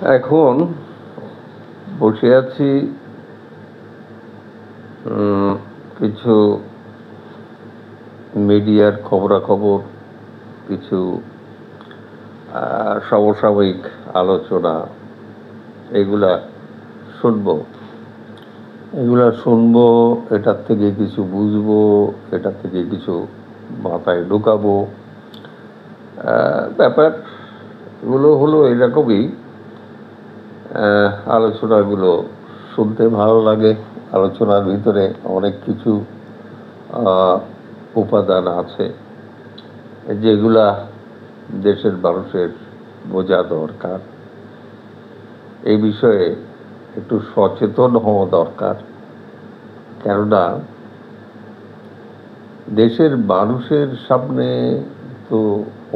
এখন বসে আছি কিছু মিডিয়ার খবরাখবর, কিছু সমসাময়িক আলোচনা, এগুলা শুনবো, এটার থেকে কিছু বুঝবো, এটার থেকে কিছু মাথায় ঢুকাবো। ব্যাপারগুলো হলো এরকমই। আলোচনাগুলো শুনতে ভালো লাগে। আলোচনার ভিতরে অনেক কিছু উপাদান আছে যেগুলা দেশের মানুষের বোঝা দরকার। এই বিষয়ে একটু সচেতন হওয়া দরকার, কেননা দেশের মানুষের সামনে তো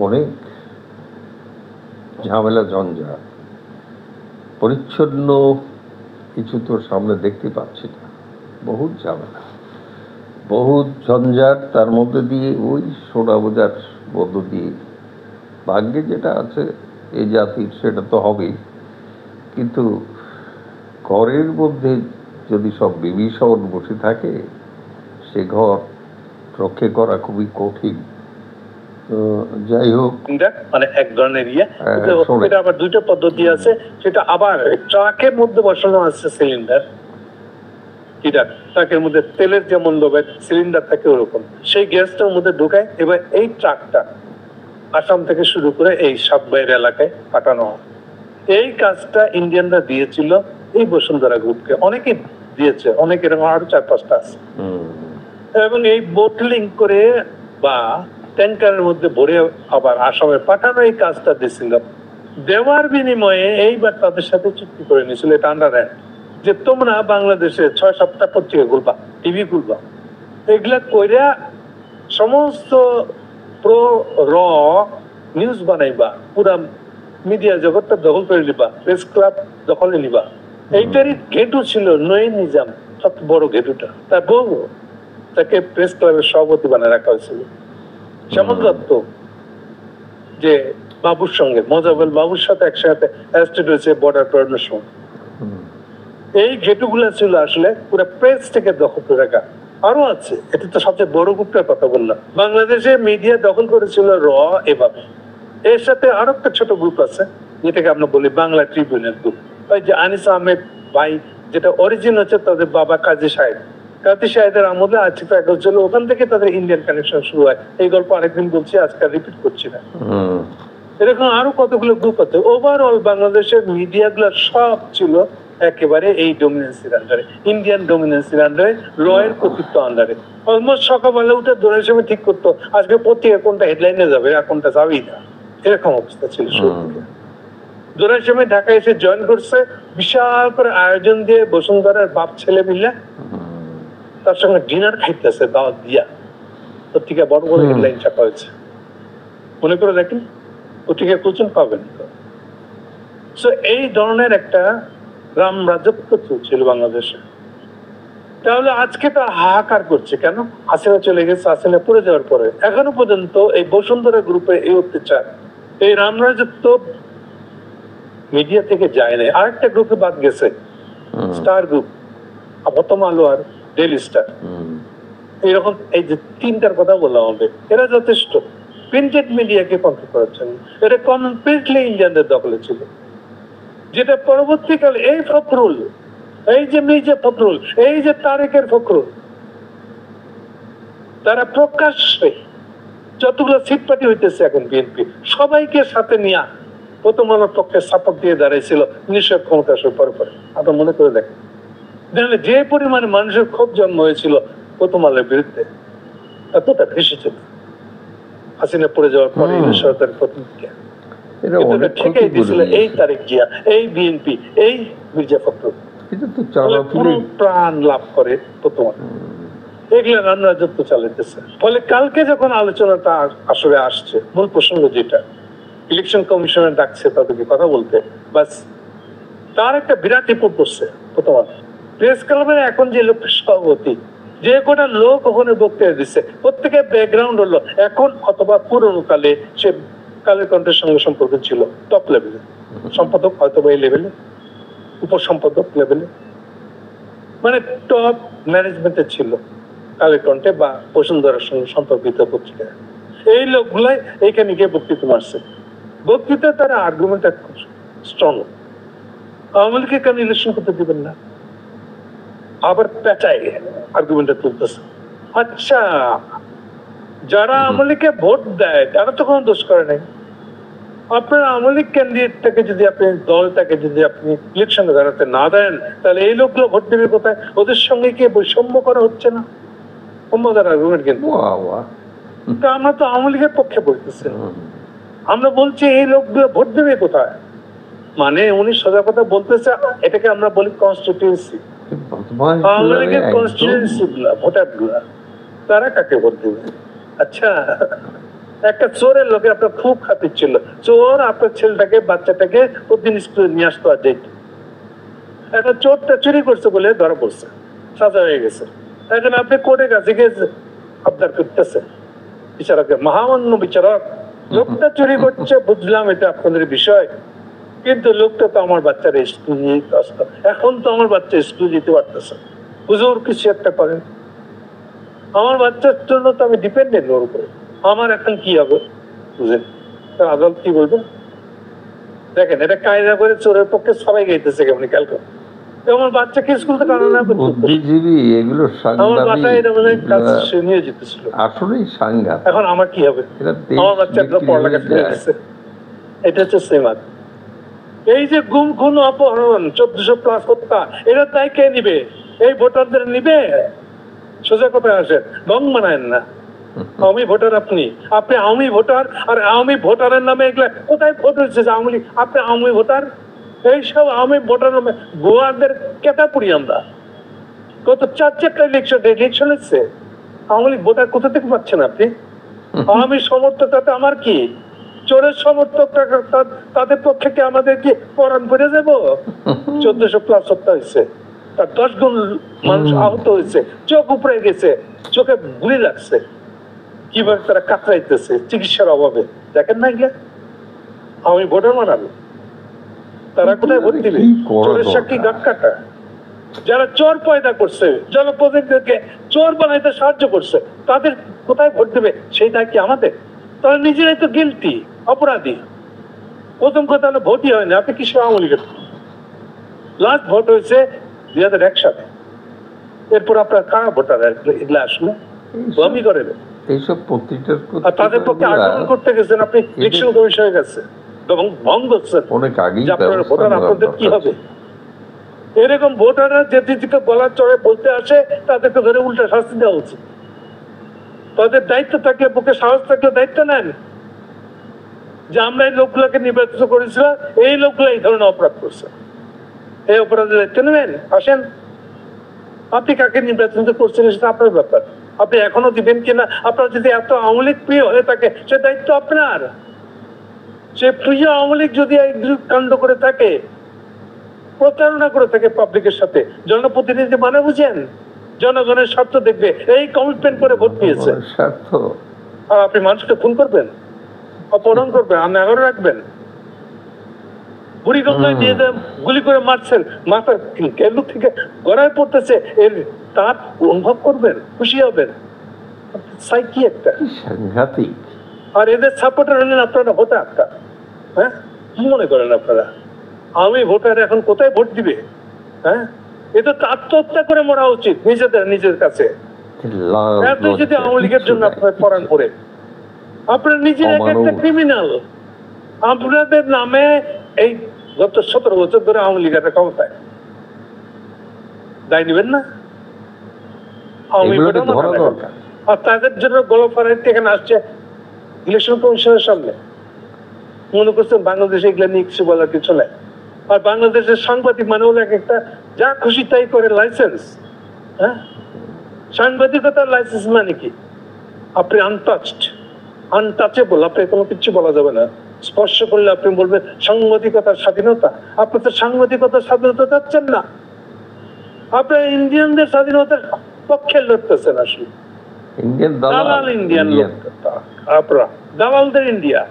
অনেক ঝামেলা ঝঞ্ঝাট, পরিচ্ছন্ন কিছু তো সামনে দেখতে পাচ্ছি না। বহুত ঝামেলা, বহুত ঝঞ্ঝাট, তার মধ্যে দিয়ে ওই সোনা বোঝার মধ্য দিয়ে ভাগ্যে যেটা আছে এই জাতির সেটা তো হবেই, কিন্তু ঘরের মধ্যে যদি সব বিভীষণ বসে থাকে, সে ঘর রক্ষে করা খুবই কঠিন। তো যাই হোক, মানে এক ধরনের এটা আবার দুইটা পদ্ধতি আছে। সেটা আবার ট্রাকের মধ্যে বসানো আছে সিলিন্ডার, ট্রাকের মধ্যে তেলের যেমন লোবের সিলিন্ডার থাকে ওরকম, সেই গ্যাসটার মধ্যে ঢুকায়। এবার এই ট্রাকটা আসাম থেকে শুরু করে এই সাতবাইয়ের এলাকায় পাঠানো হয়। এই কাজটা ইন্ডিয়ানরা দিয়েছিল এই বসুন্ধরা গ্রুপকে, অনেকে দিয়েছে, অনেক এরকম আরো 4-5টা আছে। এবং এই বোটলিং করে বা ট্যাঙ্কারের মধ্যে ভরে আবার আসামে পাঠানো এই কাজটা দিয়েছিল। দেওয়ার বিনিময়ে এইবার তাদের সাথে চুক্তি করে নিয়েছিল, এটা আন্ডারহ্যান্ড, যে তোমরা বাংলাদেশে 6-7টা পত্রিকা খুলবা, টিভি খুলবা, এগুলা কইরা সমস্ত প্রো র নিউজ বানাইবা, পুরা মিডিয়া জগৎটা দখল করে নিবা, প্রেস ক্লাব দখলে নিবা। এইটারই ঘেটু ছিল নঈন নিজাম, সবচেয়ে বড় ঘেটুটা। তার বউ, তাকে প্রেস ক্লাবের সভাপতি বানায় রাখা হয়েছিল। শ্যামল দত্ত যে বাবুর সঙ্গে, মজাবেল বাবুর সাথে একসাথে অ্যারেস্টেড হয়েছে বর্ডার পেরোনোর সময়। এই ঘেটুগুলা ছিল আসলে পুরো প্রেস থেকে দখল করে রাখা। আরো আছে, এটা তো সবচেয়ে বড় গ্রুপটার কথা বললাম। বাংলাদেশে মিডিয়া দখল করেছিল র এভাবে। এর সাথে আরো একটা ছোট গ্রুপ আছে, যেটাকে আমরা বলি বাংলা ট্রিবিউনের গ্রুপ। ওই যে আনিস আহমেদ ভাই, যেটা অরিজিন হচ্ছে তাদের বাবা কাজী সাহেব, কাজী সাহেবের আমলে আর্থিক ট্রাইব্যুনাল ছিল, ওখান থেকে তাদের ইন্ডিয়ান কানেকশন শুরু হয়। এই গল্প আরেকদিন বলছি, আজকে রিপিট করছি না। এরকম আরো কতগুলো গ্রুপ আছে। ওভারঅল বাংলাদেশের মিডিয়া গুলো সব ছিল একেবারে এই ডোমিনেন্সির আন্ডারে, ইন্ডিয়ান ডোমিনেন্সির আন্ডারে, রয়ের কর্তৃত্ব আন্ডারে। অলমোস্ট সকালবেলা উঠে দৌড়ের সময় ঠিক করতো আজকে পত্রিকা কোনটা হেডলাইনে যাবে আর কোনটা যাবেই না, এরকম অবস্থা ছিল শুরু থেকে। দৌড়ের সময় ঢাকা এসে জয়েন করছে, বিশাল করে আয়োজন দিয়ে বসুন্ধরার বাপ ছেলে মিলে তার সঙ্গে ডিনার খাইতেছে দাওয়াত দিয়া। পত্রিকা বড় বড় হেডলাইন ছাপা হয়েছে, মনে করে দেখেন, পত্রিকা খুঁজুন পাবেন। এই ধরনের একটা রাম রাজত্ব চলছিল বাংলাদেশে। তাহলে আজকে তার হাহাকার করছে কেন? হাসিনা চলে গেছে, হাসিনা পড়ে যাওয়ার পরে এখনো পর্যন্ত এই বসুন্ধরা গ্রুপে এই অত্যাচার, এই রাম রাজত্ব মিডিয়া থেকে যায় নাই। আরেকটা গ্রুপে বাদ গেছে, স্টার গ্রুপ, প্রথম আলো আর ডেইলি স্টার। এইরকম এই যে তিনটার কথা বললাম আমাদের, এরা যথেষ্ট প্রিন্টেড মিডিয়াকে কন্ট্রোল করার জন্য। এটা কমপ্লিটলি ইন্ডিয়ানদের দখলে ছিল, যেটা পরবর্তীকালে এই ফখরুল, এই যে মির্জা ফখরুল, এই যে তারেকের ফখরুল, তারা প্রকাশ্যে যতগুলো সিটপাটি হইতেছে এখন বিএনপি, সবাইকে সাথে নিয়ে প্রথম আলোর পক্ষে সাপোর্ট দিয়ে দাঁড়াইছিল নিশ্চয় ক্ষমতা আসার পরে পরে। আপনার মনে করে দেখেন, তাহলে যে পরিমাণে মানুষের ক্ষোভ জন্ম হয়েছিল প্রথম আলোর বিরুদ্ধে, এতটা বেশি ছিল হাসিনা পড়ে যাওয়ার পরে সরকারের প্রথম দিকে ঠিকই দিয়েছিল এই তারেক জিয়া, এই বিএনপি, এই মির্জা ফখরুল পুরো প্রাণ লাভ করে প্রথম আলো। এগুলো রাম রাজত্ব চালাইতেছে। ফলে কালকে যখন আলোচনাটা আসলে আসছে, মূল প্রসঙ্গ যেটা, ইলেকশন কমিশনের ডাকছে তাদেরকে কথা বলতে, বাস তার একটা বিরাট রিপোর্ট করছে প্রথম আলো। প্রেস ক্লাবের এখন যে লোক সভাপতি, যে কটা লোক ওখানে বক্তৃতা দিচ্ছে, প্রত্যেকের ব্যাকগ্রাউন্ড হলো এখন অথবা পুরনো কালে সে কালের কণ্ঠের সঙ্গে সম্পর্ক ছিল টপ লেভেলে, সম্পাদক হয়তো এই লেভেলে, উপসম্পাদক লেভেলে, মানে টপ ম্যানেজমেন্টে ছিল কালের কণ্ঠে বা বসুন্ধরার সঙ্গে সম্পর্কিত পত্রিকায়। এই লোকগুলাই এইখানে গিয়ে বক্তৃতা মারছে। বক্তৃতা তারা আর্গুমেন্ট খুব স্ট্রং। আওয়ামী লীগকে কেন ইলেকশন করতে দিবেন না? আবার পেঁচায় আর্গুমেন্টটা তুলতেছে। আচ্ছা, যারা আওয়ামী লীগকে ভোট দেয় তারা তো কোনো দোষ করে নাই। আপনার আওয়ামী লীগ ক্যান্ডিডেটটাকে যদি আপনি দলটাকে যদি আপনি ইলেকশনে দাঁড়াতে না দেন, তাহলে এই লোকগুলো ভোট দেবে কোথায়? ওদের সঙ্গে কি বৈষম্য করা হচ্ছে না? অন্যদের আর্গুমেন্ট কিন্তু আমরা তো আওয়ামী লীগের পক্ষে বলতেছি, আমরা বলছি এই লোকগুলো ভোট দেবে কোথায়। মানে উনি সোজা কথা বলতেছে, এটাকে আমরা বলি কনস্টিটিউয়েন্সি। আওয়ামী লীগের কনস্টিটিউয়েন্সি গুলা, ভোটার গুলা, তারা কাকে ভোট দেবে? আচ্ছা, একটা চোরের লোকে আপনার খুব খাতির ছিল, চোর আপনার ছেলেটাকে বাচ্চাটাকে প্রতিদিন স্কুলে নিয়ে আসতো আর যেত। এখন চোরটা চুরি করছে বলে ধরা পড়ছে, সাজা হয়ে গেছে। এখন আপনি কোর্টের কাছে গিয়ে আবদার করতেছে বিচারকের, মহামান্য বিচারক, লোকটা চুরি করছে বুঝলাম, এটা আপনাদের বিষয়, কিন্তু লোকটা তো আমার বাচ্চার স্কুল যেতে আসতো, এখন তো আমার বাচ্চা স্কুল যেতে পারতেছে, হুজুর কিছু একটা করেন, আমার বাচ্চার জন্য তো আমি ডিপেন্ডেন্ট ওর উপরে, আমার এখন কি হবে? বুঝলেন? আদালত কি বলবে? দেখেন, এটা কায়দা করে চোরের পক্ষে সবাই গাইতেছে কেমন কালকে। আমার বাচ্চাকে স্কুল থেকে আনা না, বুদ্ধিজীবী এগুলো আমার বাসায় কাজ নিয়ে যেতেছিল, আসলেই সাংঘাতিক। এখন আমার কি হবে? আমার বাচ্চা পড়ালেখা ফেলে গেছে। এটা হচ্ছে সেমাত। এই যে গুম খুন অপহরণ 1400+ হত্যা, এটা তাই কে নিবে? এই ভোটারদের নিবে? সোজা কথা আসে, রং মানায়েন না। আওয়ামী ভোটার আপনি, আপনি আওয়ামী ভোটার, আর আওয়ামী ভোটারের নামে এগুলা কোথায় ভোট হয়েছে? আওয়ামী লীগ, আপনি আওয়ামী ভোটার, এইসব আওয়ামী ভোটার নামে গোয়াদের কেটা পড়ি আমরা। গত 4-4টা ইলেকশন হচ্ছে, আওয়ামী লীগ ভোটার কোথা থেকে পাচ্ছেন আপনি? আওয়ামী সমর্থকটাতে আমার কি? চোরের সমর্থক তাদের পক্ষে কি আমাদের কি পরাণ করে যাব? 1400+ হত্যা হয়েছে, তার 10 গুণ মানুষ আহত হয়েছে, চোখ উপড়ে গেছে, চোখে গুলি লাগছে, কিভাবে তারা কাতরাইতেছে চিকিৎসার অভাবে। দেখেন না এগুলা আমি ভোটার মানাবো, তারা কোথায় ভোট দিবে? চোরের সাক্ষী গাট কাটা। যারা চোর পয়দা করছে, জনপ্রতিনিধিদেরকে চোর বানাইতে সাহায্য করছে, তাদের কোথায় ভোট দেবে? সেইটা কি আমাদের? তারা নিজেরাই তো গিলটি, অপরাধী। প্রথম কথা হলো ভোটই হয় না, আপনি কিসে আওয়ামী লীগের? লাস্ট ভোট হয়েছে 2001 সালে, এরপর আপনার কারা ভোটার এগুলা আসলে বমি করে দেয়। এইসব পত্রিকার আর তাদের পক্ষে আন্দোলন করতে গেছেন আপনি, ইলেকশন কমিশনের কাছে এবং ভঙ্গ করছেন অনেক আগেই আপনার ভোটার, আপনাদের কি হবে? এরকম ভোটাররা যে দিদিকে গলার চড়ে বলতে আসে, তাদেরকে ধরে উল্টা শাস্তি দেওয়া উচিত। তাদের দায়িত্ব থাকলে, বুকে সাহস থাকলে দায়িত্ব নেন যে আমরা এই লোকগুলোকে নির্বাচিত করেছিলাম, এই লোকগুলো এই ধরনের অপরাধ করছে, এই অপরাধের দায়িত্ব নেবেন। আসেন, আপনি কাকে নির্বাচিত করছেন সেটা আপনার ব্যাপার, আপনি এখনো দিবেন কিনা। আপনার যদি এত আওয়ামী লীগ প্রিয় হয়ে থাকে, সে দায়িত্ব আপনার। সে প্রিয় আওয়ামী লীগ যদি কাণ্ড করে থাকে, প্রতারণা করে থাকে পাবলিকের সাথে, জনপ্রতিনিধি মানে বুঝেন, জনগণের স্বার্থ দেখবে, এই কমিটমেন্ট করে ভোট দিয়েছে, স্বার্থ। আর আপনি মানুষকে খুন করবেন, অপহরণ করবেন, আপনি আগ্রহ রাখবেন। বুড়িগঙ্গায় নিয়ে যান, গুলি করে মারছেন, মাথার কেলু থেকে গড়ায় পড়তেছে, এর তাপ অনুভব করবেন, খুশি হবেন। সাইকি একটা সাংঘাতিক। আর এদের সাপোর্টার হলেন আপনারা ভোটারটা। হ্যাঁ, কি মনে করেন আপনারা আমি ভোটার এখন কোথায় ভোট দিবে? হ্যাঁ, এটা তো আত্মহত্যা করে মরা উচিত নিজের কাছে। এত যদি আওয়ামী লীগের জন্য আপনার পরাণ পড়ে, আপনারা নিজের একটা ক্রিমিনাল। আপনাদের নামে এই গত 17 বছর ধরে আওয়ামী লীগের ক্ষমতায়, দায় নিবেন না? আওয়ামী ভোটার দরকার। আর তাদের জন্য গলফারাইতে এখানে আসছে ইলেকশন কমিশনের সামনে, মনে করছেন বাংলাদেশে এগুলা নিয়ে কিছু বলার কিছু নাই। আর বাংলাদেশের সাংবাদিক মানে হলো একটা যা খুশি তাই করে লাইসেন্স। হ্যাঁ, সাংবাদিকতার লাইসেন্স মানে কি? আপনি আনটাচেবল, আপনি কোনো কিছু বলা যাবে না। স্পর্শ করলে আপনি বলবেন সাংবাদিকতার স্বাধীনতা। আপনি তো সাংবাদিকতার স্বাধীনতা চাচ্ছেন না, আপনার ইন্ডিয়ানদের স্বাধীনতার পক্ষে লড়তেছেন। আসলে দালাল ইন্ডিয়ান লোক, আপনারা দালালদের ইন্ডিয়া।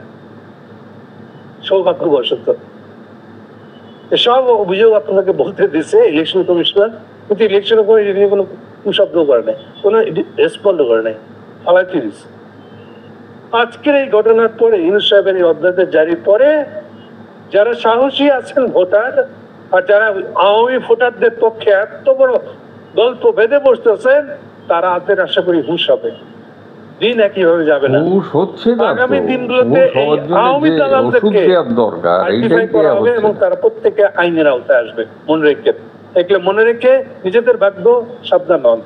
সৌভাগ্যবশত এসব অভিযোগ আপনাদেরকে বলতে দিচ্ছে ইলেকশন কমিশনার, কিন্তু ইলেকশন কমিশন নিয়ে কোনো কুশব্দ করে নাই, কোনো রেসপন্ড করে নাই, ফালাইতে দিচ্ছে। আজকের এই ঘটনার পরে ইউনূস সাহেবের এই অধ্যাদেশ জারির পরে যারা সাহসী আছেন ভোটার, আর যারা আওয়ামী ভোটারদের পক্ষে এত বড় গল্প বেঁধে বসতেছেন, তারা আদের আশা করি হুঁশ হবে, দিন একইভাবে যাবে না। হুঁশ হচ্ছে না, আগামী দিনগুলোতে আওয়ামী দালালদেরকে আইডেন্টিফাই করা হবে এবং তারা প্রত্যেকে আইনের আওতায় আসবে। মনে রেখে দেখলে মনে রেখে নিজেদের ভাগ্য সাবধান হন,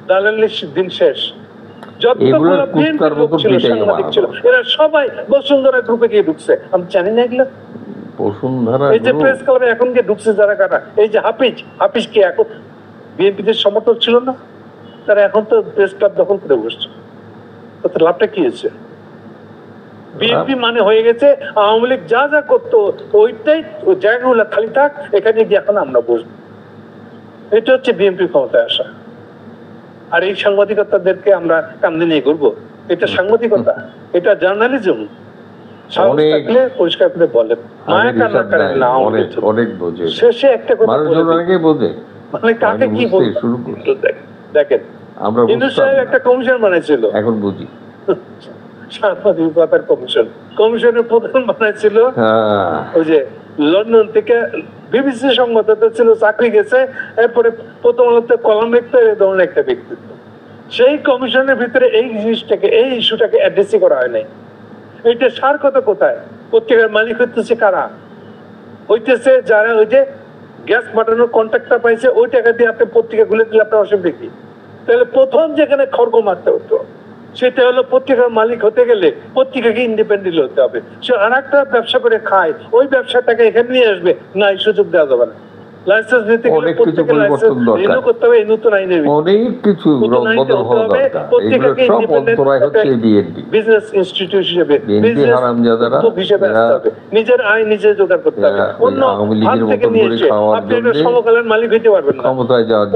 দালালের দিন শেষ। যতগুলো বিএনপির লোক ছিল, সাংবাদিক ছিল, এরা সবাই বসুন্ধরা গ্রুপে গিয়ে ঢুকছে। আমি জানি না এগুলো বসুন্ধরা, এই যে প্রেস ক্লাবে এখন গিয়ে ঢুকছে যারা, কারা এই যে হাফিজ কি এখন বিএনপিদের সমর্থক ছিল না? তারা এখন তো প্রেস ক্লাব দখল করে বসছে, তাতে লাভটা কি হয়েছে? বিএনপি মানে হয়ে গেছে আওয়ামী লীগ যা যা করতো ওইটাই, ওই জায়গাগুলো খালি থাক, এখানে গিয়ে এখন আমরা বসবো। এটা হচ্ছে বিএনপি ক্ষমতায় আসা। আর এই সাংবাদিকতাদেরকে আমরা কামড়ে নিয়ে করবো? এটা সাংবাদিকতা, এটা জার্নালিজম। সাহস থাকলে পরিষ্কার করে বলেন, মায়া কান্না করেন না। অনেক বোঝে, শেষে একটা কথা বোঝে, মানে কাকে কি বলতে শুরু করতে দেখেন। আমরা ইউনূস সাহেব একটা কমিশন বানাইছিল, এখন বুঝি সাংবাদিকতার কমিশন। কমিশনের প্রধান বানাইছিল ওই যে লন্ডন থেকে বিবিসি সংবাদদাতা ছিল, চাকরি গেছে, এরপরে প্রথম আলোতে কলাম লিখতে, এই ধরনের একটা ব্যক্তিত্ব। সেই কমিশনের ভিতরে এই জিনিসটাকে, এই ইস্যুটাকে অ্যাড্রেসই করা হয় নাই। এইটা সার কথা কোথায়? পত্রিকার মালিক হইতেছে কারা? হইতেছে যারা ওই যে গ্যাস পাঠানোর কন্ট্রাক্টটা পাইছে, ওই টাকা দিয়ে আপনি পত্রিকা খুলে দিলে আপনার অসুবিধা কি? তাহলে প্রথম যেখানে খড়গ মারতে হতো সেটা হলো পত্রিকার মালিক হতে গেলে পত্রিকাকে ইন্ডিপেন্ডেন্ট হতে হবে। সে আর একটা ব্যবসা করে খায়, ওই ব্যবসাটাকে এখানে নিয়ে আসবে না, এই সুযোগ দেওয়া যাবে না। লাইসেন্স নিতে গেলে প্রত্যেকের লাইসেন্স রিনিউ করতে হবে, এই নতুন আইনের অনেক কিছু বদল হওয়া দরকার। পত্রিকাকে ইন্ডিপেন্ডেন্ট বিজনেস ইনস্টিটিউট হিসেবে, বিজনেস হিসেবে আসতে হবে, নিজের আয় নিজে জোগাড় করতে হবে। অন্য হাত থেকে নিয়ে এসে আপনি একটা সমকালের মালিক হইতে পারবেন না।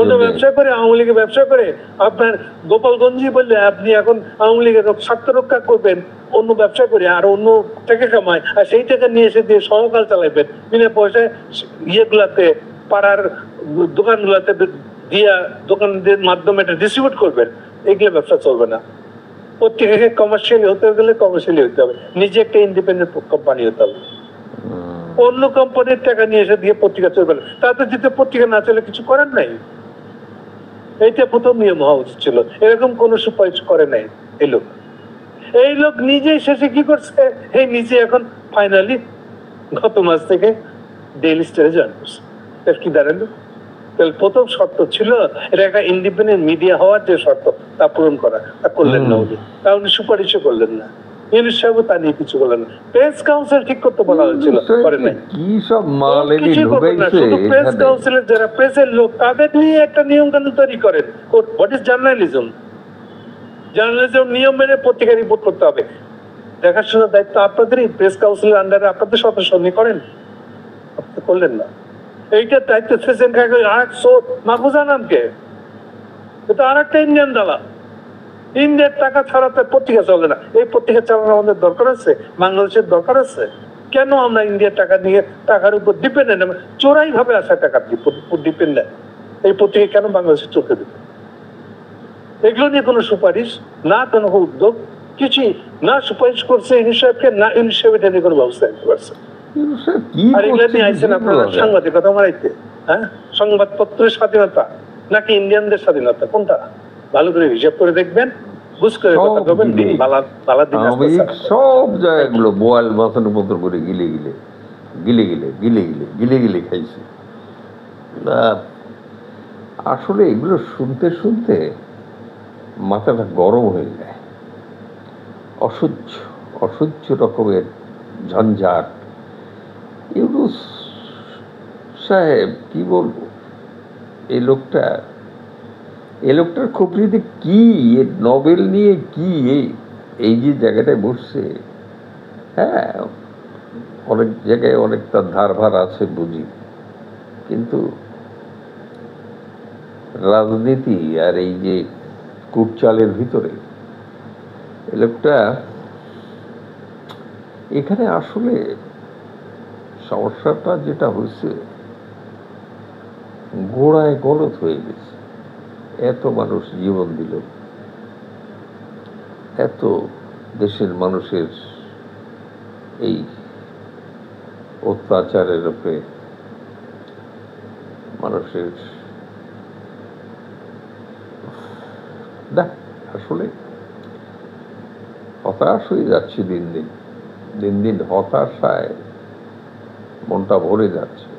অন্য ব্যবসা করে, আওয়ামী লীগের ব্যবসা করে আপনার গোপালগঞ্জই বললে আপনি এখন আওয়ামী লীগের স্বার্থ রক্ষা করবেন, অন্য ব্যবসা করে আর অন্য টাকা কামায়, আর সেই টাকা নিয়ে এসে দিয়ে সমকাল চালাইবেন বিনা পয়সায়। ইয়েগুলাতে পাড়ার দোকানগুলোতে দিয়া দোকানদের মাধ্যমে এটা ডিস্ট্রিবিউট করবেন, এগুলো ব্যবসা চলবে না। পত্রিকাকে কমার্শিয়ালি হতে গেলে কমার্শিয়ালি হতে হবে, নিজে একটা ইন্ডিপেন্ডেন্ট কোম্পানি হতে হবে। অন্য কোম্পানির টাকা নিয়ে এসে দিয়ে পত্রিকা চলবে না। তাতে যদি পত্রিকা না চলে কিছু করার নাই। এইটা প্রথম নিয়ম হওয়া উচিত ছিল। এরকম কোন সুপারিশ করে নাই এই লোক নিজেই শেষে কি করছে, এই নিজে এখন ফাইনালি গত মাস থেকে ডেইলি স্টারে জয়েন করছে। কি দাঁড়ালো? তাহলে প্রথম শর্ত ছিল এটা একটা ইন্ডিপেন্ডেন্ট মিডিয়া হওয়ার যে শর্ত, তা পূরণ করা, তা করলেন না উনি। তা উনি সুপারিশও করলেন না। ইউনূস সাহেব তা নিয়ে কিছু করলেন না। প্রেস কাউন্সিল ঠিক করতে বলা হয়েছিল, করে নাই। কি সব মাল এনে ঢুকাইছে? শুধু প্রেস কাউন্সিলের যারা প্রেসের লোক, তাদের নিয়ে একটা নিয়ম কানুন তৈরি করেন। What is journalism? জার্নালিজম নিয়ম মেনে পত্রিকা রিপোর্ট করতে হবে। দেখাশোনার দায়িত্ব আপনাদেরই। প্রেস কাউন্সিলের আন্ডারে আপনাদের সদস্য করেন, আপনি করলেন না। এইটার দায়িত্ব প্রেসিডেন্ট মাহফুজা নামকে, এটা আর একটা ইন্ডিয়ান দালাল। ইন্ডিয়ার টাকা ছাড়াতে পত্রিকা চলে না। এই পত্রিকা চালানো আমাদের দরকার আছে, বাংলাদেশের দরকার আছে। কেন আমরা ইন্ডিয়ার টাকা নিয়ে টাকার উপর ডিপেন্ডেন্ট, চোরাই ভাবে আসা টাকা ডিপেন্ডেন্ট, এই পত্রিকা কেন বাংলাদেশে চলতে দেবে? এগুলো নিয়ে কোনো সুপারিশ না, কোনো উদ্যোগ কিছুই না। সুপারিশ করছে ইউনূস সাহেবকে না, ইউনূস সাহেব এটা নিয়ে কোনো ব্যবস্থা নিতে পারছে। আর এগুলো নিয়ে আইসেন আপনারা সাংবাদিকতা মারাইতে। হ্যাঁ, সংবাদপত্রের স্বাধীনতা নাকি ইন্ডিয়ানদের স্বাধীনতা, কোনটা? ভালো করে হিসাব করে দেখবেন, বুঝ করে কথা বলবেন। সব জায়গাগুলো বোয়াল মাথানোর মতো করে গিলে গিলে গিলে গিলে গিলে গিলে গিলে গিলে খাইছে। আসলে এগুলো শুনতে শুনতে মাথাটা গরম হয়ে যায়। অসহ্য অসহ্য রকমের ঝঞ্ঝাট। ইউনূস সাহেব কি বলবো, এই লোকটার খুবরিতে কি, নোবেল নিয়ে কি, এই যে জায়গাটায় বসছে। হ্যাঁ, অনেক জায়গায় অনেক তার ধারভার আছে বুঝি, কিন্তু রাজনীতি আর এই যে কুটচালের ভিতরে এই লোকটা এখানে আসলে সমস্যাটা যেটা হয়েছে, গোড়ায় গলত হয়ে গেছে। এত মানুষ জীবন দিল, এত দেশের মানুষের এই অত্যাচারের উপরে মানুষের না, আসলে হতাশ হয়ে যাচ্ছে দিন দিন, দিন দিন হতাশায় মনটা ভরে যাচ্ছে।